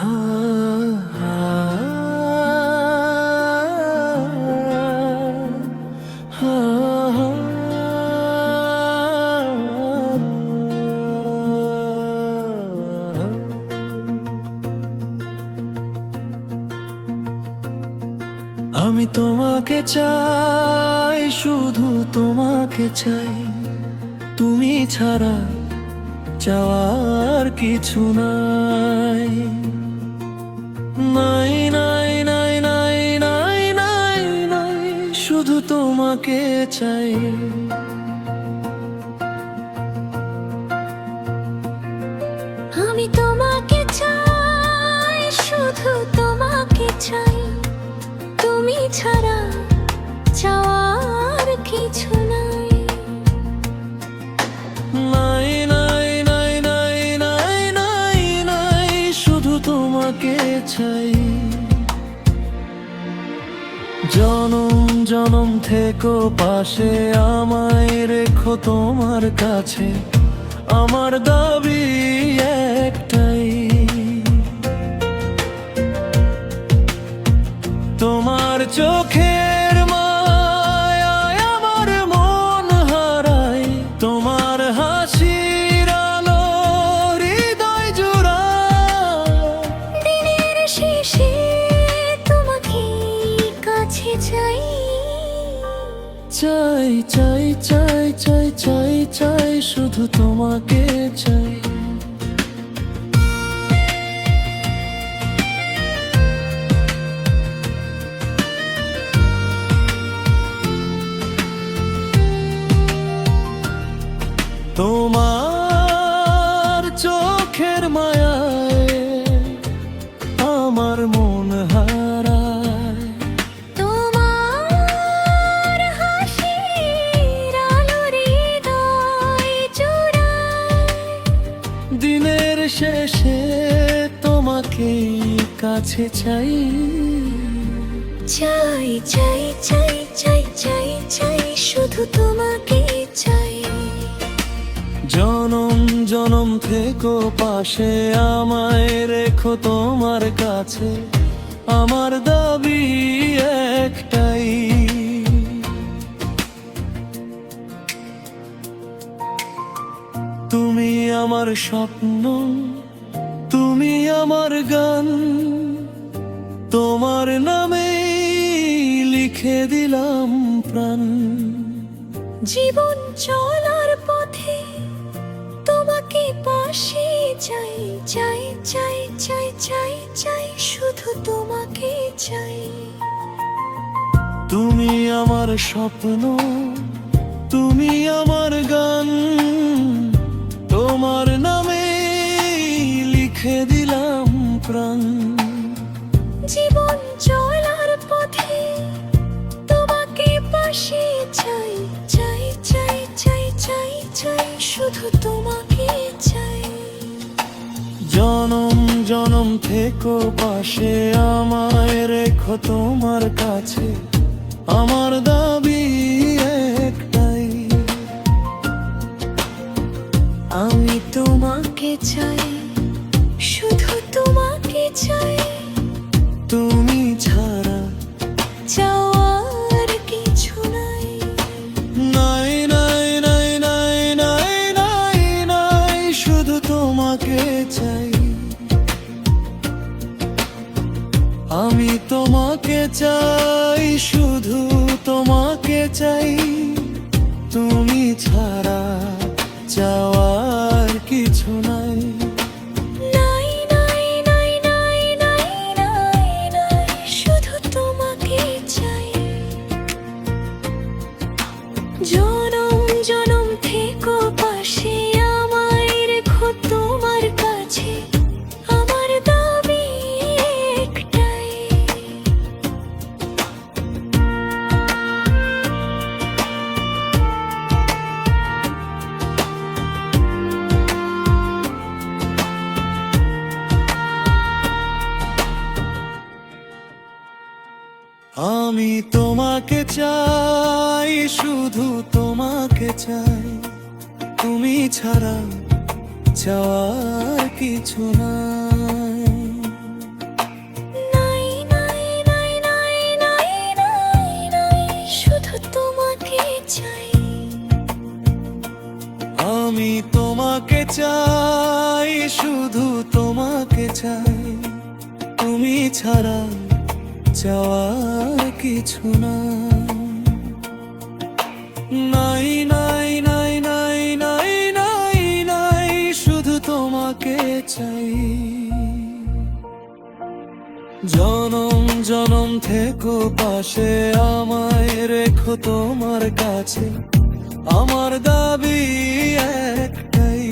আমি তোমাকে চাই, শুধু তোমাকে চাই, তুমি ছাড়া চাওয়ার কিছু নাই। নাই নাই নাই নাই নাই নাই নাই, শুধু তোমাকে চাই। আমি তোমাকে চাই, শুধু তোমাকে চাই, তুমি ছাড়া চাওয়ার কিছু নাই। নাই নাই নাই নাই নাই নাই নাই, শুধু তোমাকে চাই। জনম জনম থেকো পাশে, আমায় রেখো তোমার কাছে, আমার দাবি একটাই। তোমার চোখের মায়ায় আমার মন হারায়, তোমার হাসির আলো হৃদয় জুড়ায়। দিনের শেষে তোমাকে কাছে চাই। চাই চাই চাই চাই চাই চাই, শুধু তোমাকে চাই। তোমার চোখের মায়ায় আমার মন হারায়, তোমার হাসির আলো হৃদয় জুড়ায়। দিনের শেষে তোমাকে কাছে চাই। চাই চাই চাই চাই চাই চাই, শুধু তোমাকে চাই। জনম জনম থেকো পাশে, আমায় রেখো তোমার কাছে, আমার দাবি একটাই। তুমি আমার স্বপ্ন, তুমি আমার গান, তোমার নামে লিখে দিলাম প্রাণ। জীবন চলার পথে তোমাকে পাশে চাই। চাই চাই চাই চাই চাই, শুধু তোমাকে চাই। তুমি আমার স্বপ্ন, তুমি আমার গান, তোমার নামে লিখে দিলাম প্রাণ। জীবন চলার পথে তোমাকে পাশে চাই। চাই চাই চাই চাই চাই, শুধু তোমাকে চাই। জনম জনম থেকো পাশে, আমায় রেখো তোমার কাছে, আমার দাবি একটাই। আমি তোমাকে চাই, শুধু তোমাকে চাই, তুমি ছাড়া চাওয়ার কিছু নাই। নাই নাই নাই নাই নাই নাই নাই, শুধু তোমাকে চাই। আমি তোমাকে চাই, শুধু তোমাকে চাই, তুমি ছাড়া চাওয়ার কিছু নাই। নাই নাই নাই নাই নাই নাই নাই, শুধু তোমাকে চাই। জনম জনম থেকো পাশে, আমায় রেখো তোমার কাছে, আমার দাবি একটাই। আমি তোমাকে চাই, শুধু তোমাকে চাই, তুমি ছাড়া চাওয়ার কিছু নাই। আমি তোমাকে চাই, শুধু তোমাকে চাই, তুমি ছাড়া চাওয়ার কিছু না। নাই নাই নাই নাই নাই নাই নাই, শুধু তোমাকে চাই। জনম জনম থেকো পাশে, আমায় রেখো তোমার কাছে, আমার দাবি একটাই।